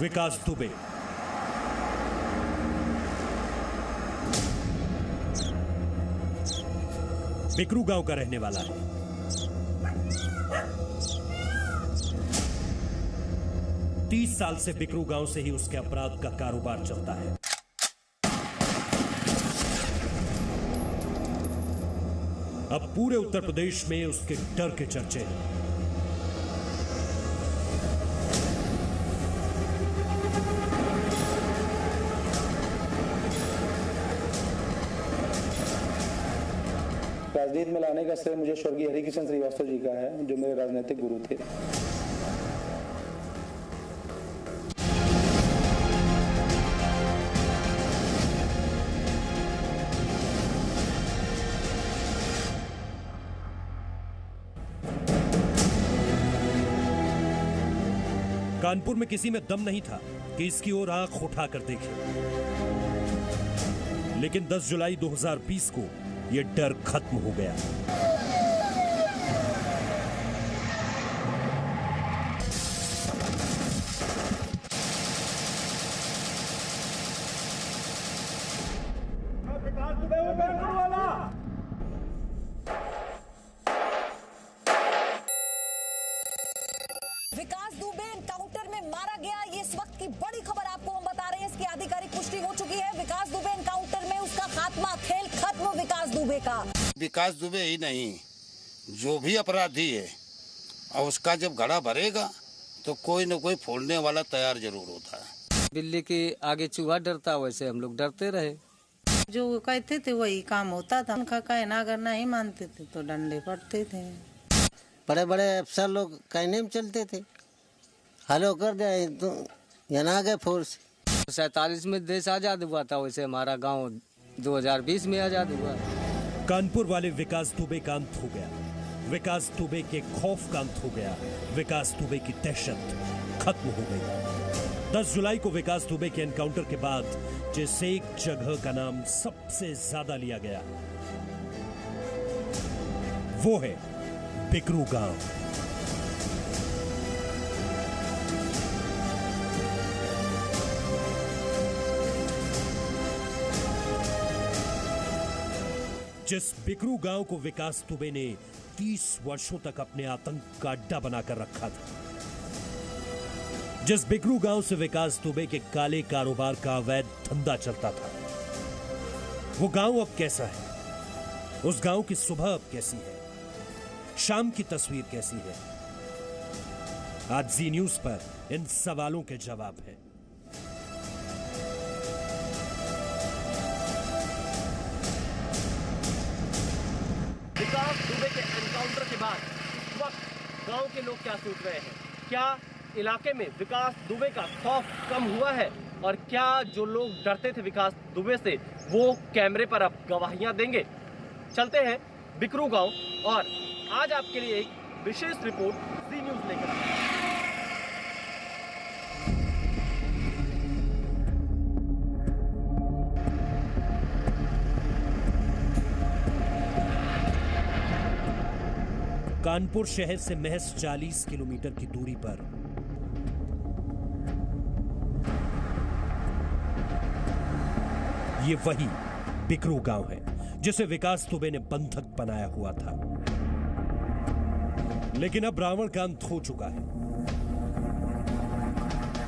विकास दुबे। बिकरू गांव का रहने वाला है। तीस साल से बिकरू गांव से ही उसके अपराध का कारोबार चलता है। अब पूरे उत्तर प्रदेश में उसके डर के चर्चे हैं। राजनीति में लाने का श्रेय मुझे स्वर्गीय हरिकिशन श्रीवास्तव जी का है, जो मेरे राजनीतिक गुरु थे। कानपुर में किसी में दम नहीं था कि इसकी ओर आंख उठाकर देखे, लेकिन 10 जुलाई 2020 को यह डर खत्म हो गया। विकास दुबे एनकाउंटर में मारा गया, ये इस वक्त की बड़ी खबर आपको हम बता रहे हैं। इसकी आधिकारिक पुष्टि हो चुकी है। विकास दुबे एनकाउंटर में उसका खात्मा, खेल खत्म विकास दुबे का। विकास दुबे ही नहीं, जो भी अपराधी है और उसका जब घड़ा भरेगा तो कोई न कोई फोड़ने वाला तैयार जरूर होता है। बिल्ली के आगे चूहा डरता, वैसे हम लोग डरते रहे। जो कहते थे वही काम होता था। उनका कहना अगर नहीं मानते थे तो डंडे पड़ते थे। बड़े बड़े अफसर लोग कहने में चलते थे, हलो कर दे तो यहाँ गए फोर्स। 47 में देश आजाद हुआ था, वैसे हमारा गांव 2020 में आजाद हुआ। कानपुर वाले विकास दुबे का अंत हो गया। विकास दुबे के खौफ का अंत हो गया। विकास दुबे की दहशत खत्म हो गई। 10 जुलाई को विकास दुबे के एनकाउंटर के बाद जिस एक जगह का नाम सबसे ज्यादा लिया गया, वो है बिकरू गांव। जिस बिकरू गांव को विकास दुबे ने 30 वर्षों तक अपने आतंक का अड्डा बनाकर रखा था, जिस बिकरू गांव से विकास दुबे के काले कारोबार का अवैध धंधा चलता था, वो गांव अब कैसा है? उस गांव की सुबह अब कैसी है? शाम की तस्वीर कैसी है? आज जी न्यूज पर इन सवालों के जवाब हैं। विकास दुबे के एनकाउंटर के बाद इस वक्त गांव के लोग क्या सोच रहे हैं? क्या इलाके में विकास दुबे का खौफ कम हुआ है? और क्या जो लोग डरते थे विकास दुबे से, वो कैमरे पर अब गवाहियां देंगे? चलते हैं बिकरू गांव और आज आपके लिए एक विशेष रिपोर्ट जी न्यूज लेकर आए हैं। कानपुर शहर से महज 40 किलोमीटर की दूरी पर ये वही बिकरू गांव है जिसे विकास दुबे ने बंधक बनाया हुआ था। लेकिन अब रावण का अंत हो चुका है।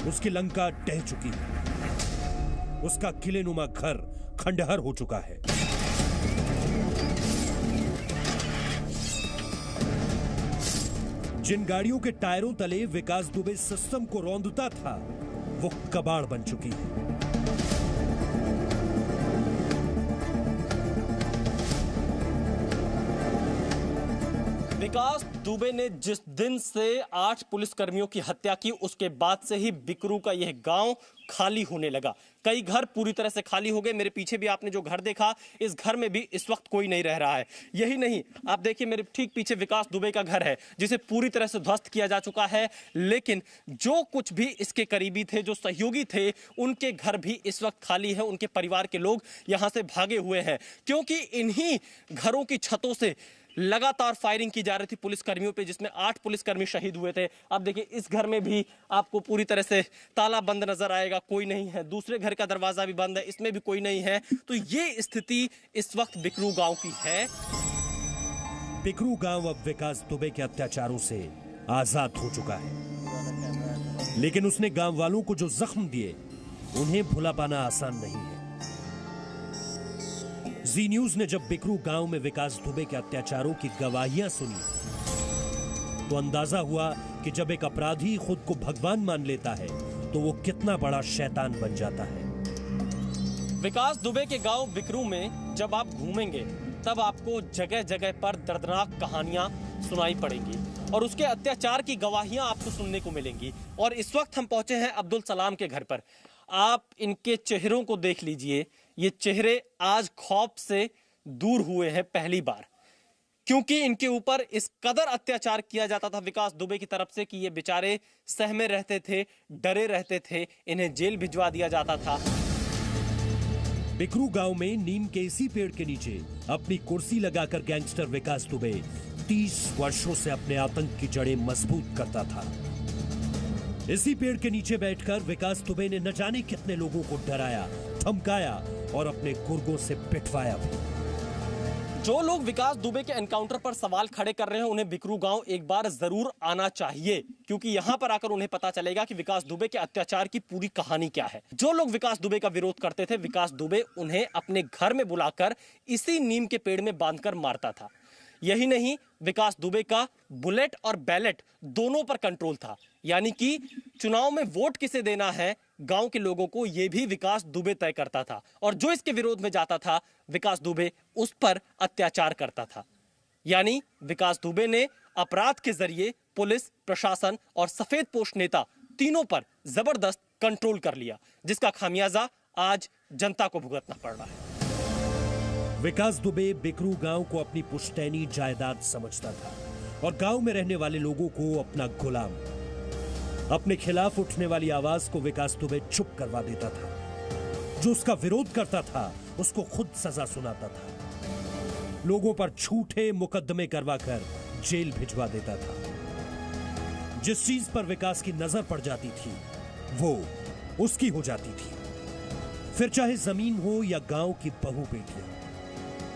उसकी लंका ढह चुकी है। उसका किलेनुमा घर खंडहर हो चुका है। जिन गाड़ियों के टायरों तले विकास दुबे सिस्टम को रौंदता था, वो कबाड़ बन चुकी है। विकास दुबे ने जिस दिन से 8 पुलिसकर्मियों की हत्या की, उसके बाद से ही बिकरू का यह गांव खाली होने लगा। कई घर पूरी तरह से खाली हो गए। मेरे पीछे भी आपने जो घर देखा, इस घर में भी इस वक्त कोई नहीं रह रहा है। यही नहीं, आप देखिए मेरे ठीक पीछे विकास दुबे का घर है, जिसे पूरी तरह से ध्वस्त किया जा चुका है। लेकिन जो कुछ भी इसके करीबी थे, जो सहयोगी थे, उनके घर भी इस वक्त खाली है। उनके परिवार के लोग यहां से भागे हुए हैं, क्योंकि इन्हीं घरों की छतों से लगातार फायरिंग की जा रही थी पुलिस कर्मियों पे, जिसमें 8 पुलिसकर्मी शहीद हुए थे। अब देखिए इस घर में भी आपको पूरी तरह से ताला बंद नजर आएगा, कोई नहीं है। दूसरे घर का दरवाजा भी बंद है, इसमें भी कोई नहीं है। तो ये स्थिति इस वक्त बिकरू गांव की है। बिकरू गांव अब विकास दुबे के अत्याचारों से आजाद हो चुका है, लेकिन उसने गांव वालों को जो जख्म दिए उन्हें भुला पाना आसान नहीं है। जी न्यूज ने जब बिकरू गांव में विकास दुबे के अत्याचारों की गवाहियां सुनी तो अंदाजा हुआ कि जब एक अपराधी खुद को भगवान मान लेता है तो वो कितना बड़ा शैतान बन जाता है। विकास दुबे के गांव बिकरू में जब आप घूमेंगे तब आपको जगह जगह पर दर्दनाक कहानियां सुनाई पड़ेंगी और उसके अत्याचार की गवाहियां आपको सुनने को मिलेंगी। और इस वक्त हम पहुंचे हैं अब्दुल सलाम के घर पर। आप इनके चेहरों को देख लीजिए, ये चेहरे आज खौफ से दूर हुए हैं पहली बार, क्योंकि इनके ऊपर इस कदर अत्याचार किया जाता था विकास दुबे की तरफ से कि ये बेचारे सहमे रहते थे, डरे रहते थे, इन्हें जेल भिजवा दिया जाता था। बिकरू गांव में नीम के इसी पेड़ के नीचे अपनी कुर्सी लगाकर गैंगस्टर विकास दुबे 30 वर्षों से अपने आतंक की जड़ें मजबूत करता था। इसी पेड़ के नीचे बैठकर विकास दुबे ने न जाने कितने लोगों को डराया, धमकाया और अपने गुर्गों से पिटवाया भी। जो लोग विकास दुबे के एनकाउंटर पर सवाल खड़े कर रहे हैं उन्हें बिकरू गांव एक बार जरूर आना चाहिए, क्योंकि यहां पर आकर उन्हें पता चलेगा कि विकास दुबे के अत्याचार की पूरी कहानी क्या है। जो लोग विकास दुबे का विरोध करते थे, विकास दुबे उन्हें अपने घर में बुलाकर इसी नीम के पेड़ में बांधकर मारता था। यही नहीं, विकास दुबे का बुलेट और बैलेट दोनों पर कंट्रोल था, यानी कि चुनाव में वोट किसे देना है गांव के लोगों को यह भी विकास दुबे तय करता था। और जो इसके विरोध में जाता था विकास दुबे उस पर अत्याचार करता था। यानी विकास दुबे ने अपराध के जरिए पुलिस, प्रशासन और सफेद पोश नेता तीनों पर जबरदस्त कंट्रोल कर लिया, जिसका खामियाजा आज जनता को भुगतना पड़ रहा है। विकास दुबे बिकरू गांव को अपनी पुश्तैनी जायदाद समझता था और गांव में रहने वाले लोगों को अपना गुलाम। अपने खिलाफ उठने वाली आवाज को विकास दुबे चुप करवा देता था। जो उसका विरोध करता था उसको खुद सजा सुनाता था। लोगों पर झूठे मुकदमे करवाकर जेल भिजवा देता था। जिस चीज पर विकास की नजर पड़ जाती थी वो उसकी हो जाती थी, फिर चाहे जमीन हो या गांव की बहू बेटियां।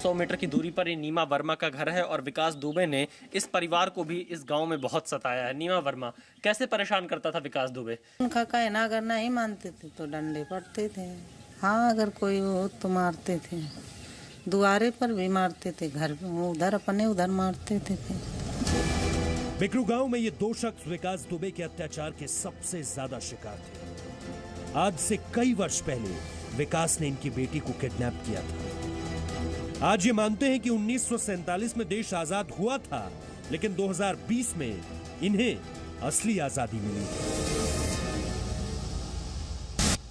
100 मीटर की दूरी पर ये नीमा वर्मा का घर है और विकास दुबे ने इस परिवार को भी इस गांव में बहुत सताया है। नीमा वर्मा, कैसे परेशान करता था विकास दुबे? उनका कहना अगर नहीं मानते थे तो डंडे पड़ते थे। हाँ, अगर कोई हो तो मारते थे, दुआरे पर भी मारते थे, घर उधर अपने उधर मारते थे। बिकरू गांव में ये 2 शख्स विकास दुबे के अत्याचार के सबसे ज्यादा शिकार थे। आज से कई वर्ष पहले विकास ने इनकी बेटी को किडनैप किया था। आज ये मानते हैं कि 1947 में देश आजाद हुआ था, लेकिन 2020 में इन्हें असली आजादी मिली।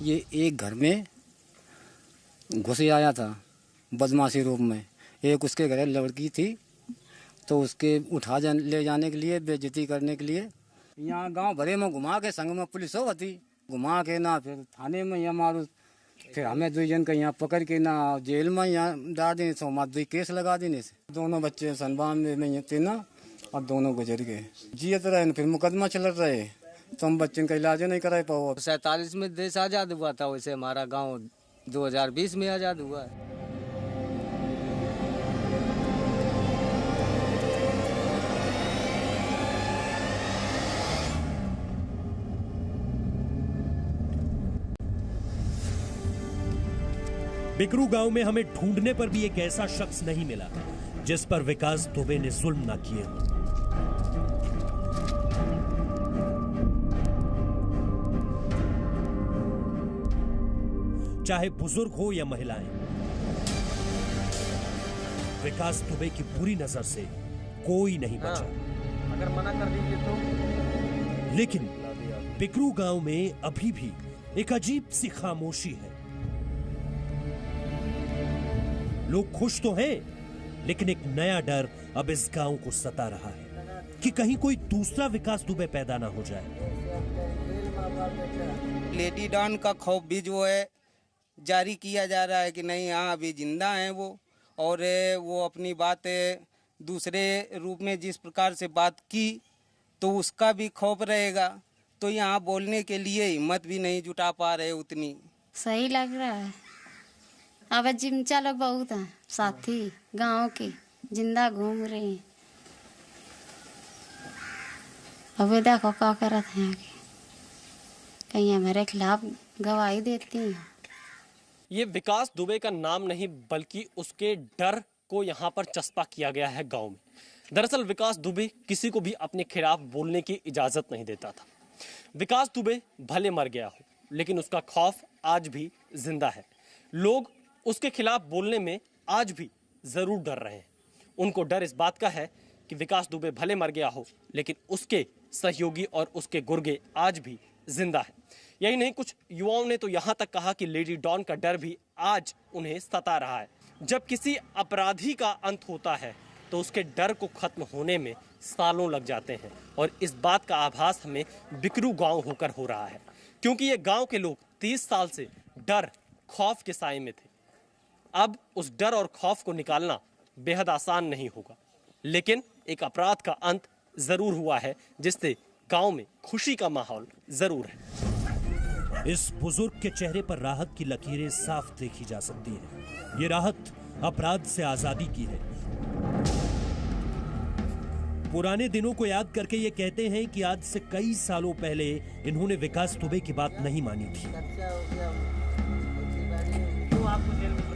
ये एक घर में घुसे आया था बदमाशी रूप में। एक उसके घर लड़की थी तो उसके ले जाने के लिए, बेइज्जती करने के लिए यहाँ गांव भरे में घुमा के संग में पुलिस होती, घुमा के ना फिर थाने में यहाँ मारू, फिर हमें 2 जन का यहाँ पकड़ के ना जेल में यहाँ डाल देने से हमारे 2 केस लगा देने से। दोनों बच्चे सनबान में थे ना और दोनों गुजर गए। जियत रहे फिर मुकदमा चल रहे तो हम बच्चों का इलाज नहीं करा पाओ। 47 में देश आज़ाद हुआ था, वैसे हमारा गांव 2020 में आज़ाद हुआ है। बिकरू गांव में हमें ढूंढने पर भी एक ऐसा शख्स नहीं मिला जिस पर विकास दुबे ने जुल्म ना किए हो। चाहे बुजुर्ग हो या महिलाएं, विकास दुबे की बुरी नजर से कोई नहीं बचा। अगर मना कर दीजिए तो। लेकिन बिकरू गांव में अभी भी एक अजीब सी खामोशी है। लोग खुश तो हैं, लेकिन एक नया डर अब इस गांव को सता रहा है कि कहीं कोई दूसरा विकास दुबे पैदा ना हो जाए। लेडी डॉन का खौफ भी जो है जारी किया जा रहा है कि नहीं, हाँ अभी जिंदा हैं वो, और वो अपनी बात दूसरे रूप में जिस प्रकार से बात की तो उसका भी खौफ रहेगा, तो यहाँ बोलने के लिए हिम्मत भी नहीं जुटा पा रहे उतनी। सही लग रहा है। अब जिमचा लोग बहुत हैं, साथी गांव के जिंदा घूम रहे हैं। अब देखो क्या करत हैं आगे, कहीं हमारे खिलाफ गवाही देती हैं। ये विकास दुबे का नाम नहीं बल्कि उसके डर को यहाँ पर चस्पा किया गया है गांव में। दरअसल विकास दुबे किसी को भी अपने खिलाफ बोलने की इजाजत नहीं देता था। विकास दुबे भले मर गया हो, लेकिन उसका खौफ आज भी जिंदा है। लोग उसके खिलाफ बोलने में आज भी जरूर डर रहे हैं। उनको डर इस बात का है कि विकास दुबे भले मर गया हो, लेकिन उसके सहयोगी और उसके गुर्गे आज भी जिंदा है। यही नहीं, कुछ युवाओं ने तो यहाँ तक कहा कि लेडी डॉन का डर भी आज उन्हें सता रहा है। जब किसी अपराधी का अंत होता है तो उसके डर को खत्म होने में सालों लग जाते हैं, और इस बात का आभास हमें बिकरू गांव होकर हो रहा है, क्योंकि ये गांव के लोग 30 साल से डर खौफ के साए में थे। अब उस डर और खौफ को निकालना बेहद आसान नहीं होगा, लेकिन एक अपराध का अंत जरूर हुआ है, जिससे गांव में खुशी का माहौल जरूर है। इस बुजुर्ग के चेहरे पर राहत की लकीरें साफ देखी जा सकती है। ये राहत अपराध से आजादी की है। पुराने दिनों को याद करके ये कहते हैं कि आज से कई सालों पहले इन्होंने विकास दुबे की बात नहीं मानी थी,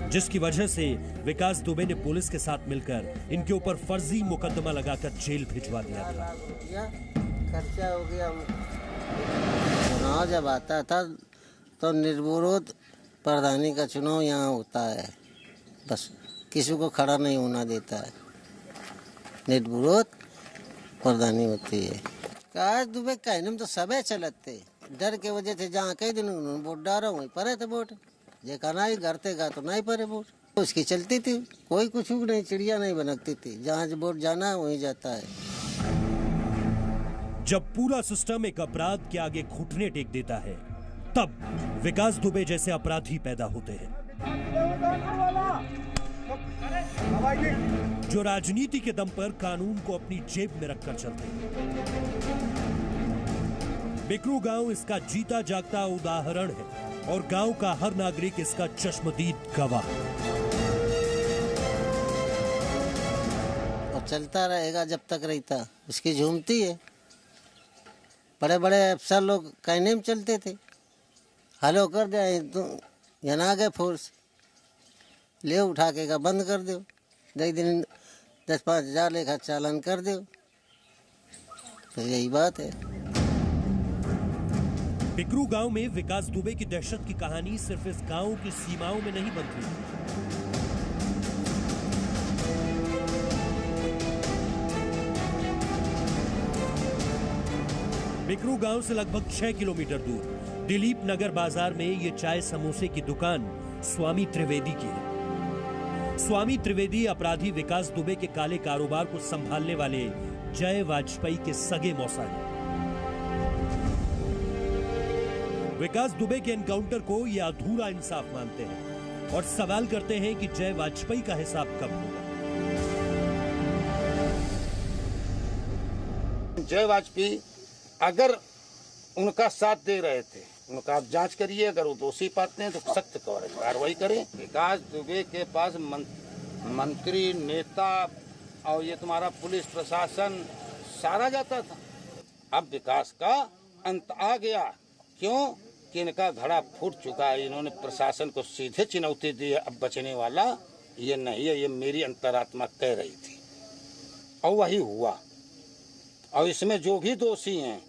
जिसकी वजह से विकास दुबे ने पुलिस के साथ मिलकर इनके ऊपर फर्जी मुकदमा लगाकर जेल भिजवा दिया था। खर्चा हो गया। चुनाव जब आता था तो निर्विरोध प्रधानी का चुनाव यहाँ होता है, बस किसी को खड़ा नहीं होना देता है, निर्विरोध प्रधानी होती है। विकास दुबे कहने में तो सबे चलते डर के वजह से, जहाँ कई दिन उन्होंने वोट डाला वहीं परे थे वोट, जे का नहीं करते गा तो नहीं परे वोट, उसकी चलती थी, कोई कुछ नहीं, चिड़िया नहीं बनकती थी, जहाँ वोट जाना है वहीं जाता है। जब पूरा सिस्टम एक अपराध के आगे घुटने टेक देता है, तब विकास दुबे जैसे अपराधी पैदा होते हैं, जो राजनीति के दम पर कानून को अपनी जेब में रखकर चलते हैं। बिकरू गांव इसका जीता जागता उदाहरण है, और गांव का हर नागरिक इसका चश्मदीद गवाह। और चलता रहेगा जब तक रहता, उसकी झूमती है। बड़े बड़े अफसर लोग कहने में चलते थे, हलो कर दे तो यहाँ आ गए फोर्स, ले उठा के का बंद कर दो, 2 दिन 10-5 हज़ार लेखा चालान कर दो, तो यही बात है। बिकरू गांव में विकास दुबे की दहशत की कहानी सिर्फ इस गांव की सीमाओं में नहीं बनती। बिकरू गांव से लगभग 6 किलोमीटर दूर दिलीप नगर बाजार में ये चाय समोसे की दुकान स्वामी त्रिवेदी की है। स्वामी त्रिवेदी अपराधी विकास दुबे के काले कारोबार को संभालने वाले जय वाजपेयी के सगे मौसा हैं। विकास दुबे के एनकाउंटर को ये अधूरा इंसाफ मानते हैं और सवाल करते हैं कि जय वाजपेयी का हिसाब कब होगा। जय वाजपेयी अगर उनका साथ दे रहे थे, उनका आप जांच करिए, अगर वो दोषी पाते हैं तो सख्त कार्रवाई करें। विकास दुबे के पास मंत्री, नेता और ये तुम्हारा पुलिस प्रशासन सारा जाता था। अब विकास का अंत आ गया, क्यों कि इनका घड़ा फूट चुका है। इन्होंने प्रशासन को सीधे चुनौती दी है, अब बचने वाला ये नहीं है, ये मेरी अंतरात्मा कह रही थी और वही हुआ। और इसमें जो भी दोषी हैं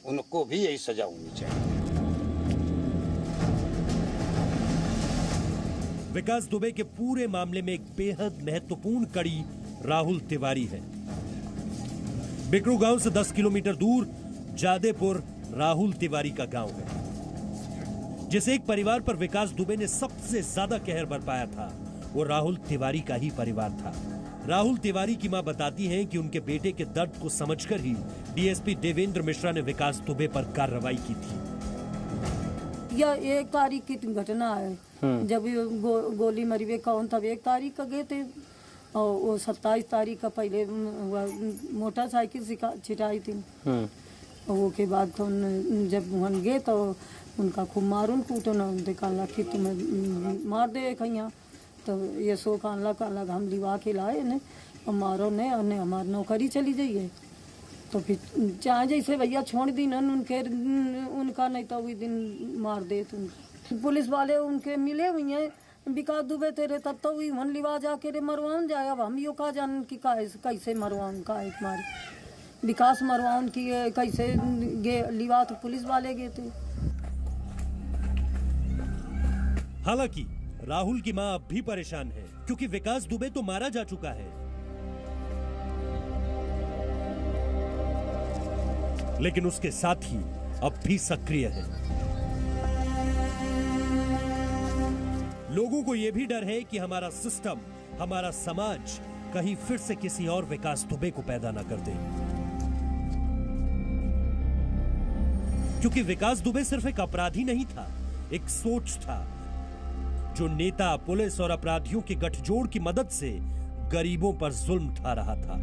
उनको भी यही सजा होनी चाहिए। विकास दुबे के पूरे मामले में एक बेहद महत्वपूर्ण कड़ी राहुल तिवारी है। बिकरू गांव से 10 किलोमीटर दूर जादेपुर राहुल तिवारी का गांव है। जिस एक परिवार पर विकास दुबे ने सबसे ज्यादा कहर बरपाया था, वो राहुल तिवारी का ही परिवार था। राहुल तिवारी की मां बताती हैं कि उनके बेटे के दर्द को समझकर ही डीएसपी देवेंद्र मिश्रा ने विकास दुबे पर कार्रवाई की थी। यह 1 तारीख की घटना है, जब गोली मरी वे कौन था, 1 तारीख का गए थे और वो 27 तारीख का पहले मोटरसाइकिल छिटाई थी। और वो के बाद तो जब वहाँ गए तो उनका खूब मारून कूटन देखा कि तुम्हें मार दे कहीं। तो ये सो कानला हम लिवा के लाए ने और मारो ने और हमारी नौकरी चली जाइए। तो फिर चाहे जैसे भैया छोड़ दी न उनका नहीं तो वही दिन मार दे। पुलिस वाले उनके मिले हुई हैं विकास दुबे तेरे तब तो वही मन लिवा जाके रे मरवाऊन जाए। अब हम यो का जान कि कैसे मरवाऊन का एक मारी विकास मरवाऊन की कैसे गे लिवा तो पुलिस वाले गए थे। हालांकि राहुल की मां अब भी परेशान है क्योंकि विकास दुबे तो मारा जा चुका है, लेकिन उसके साथ ही अब भी सक्रिय है। लोगों को यह भी डर है कि हमारा सिस्टम, हमारा समाज कहीं फिर से किसी और विकास दुबे को पैदा ना कर दे, क्योंकि विकास दुबे सिर्फ एक अपराधी नहीं था, एक सोच था जो नेता, पुलिस और अपराधियों के गठजोड़ की मदद से गरीबों पर जुल्म ढा रहा था।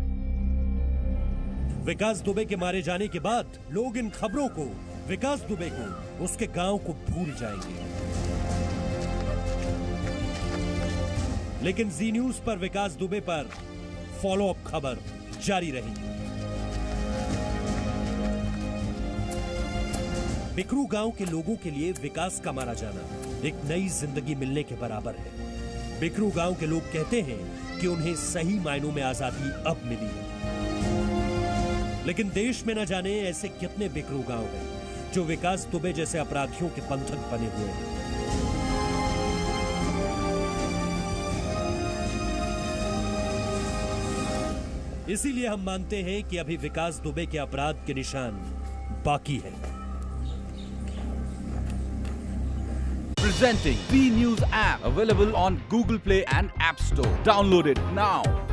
विकास दुबे के मारे जाने के बाद लोग इन खबरों को, विकास दुबे को, उसके गांव को भूल जाएंगे, लेकिन जी न्यूज पर विकास दुबे पर फॉलोअप खबर जारी रहेगी। बिकरू गांव के लोगों के लिए विकास का मारा जाना एक नई जिंदगी मिलने के बराबर है। बिकरू गांव के लोग कहते हैं कि उन्हें सही मायनों में आजादी अब मिली है, लेकिन देश में न जाने ऐसे कितने बिकरू गांव हैं जो विकास दुबे जैसे अपराधियों के बंधक बने हुए हैं। इसीलिए हम मानते हैं कि अभी विकास दुबे के अपराध के निशान बाकी है। Presenting B News app, available on Google Play and App Store. Download it now.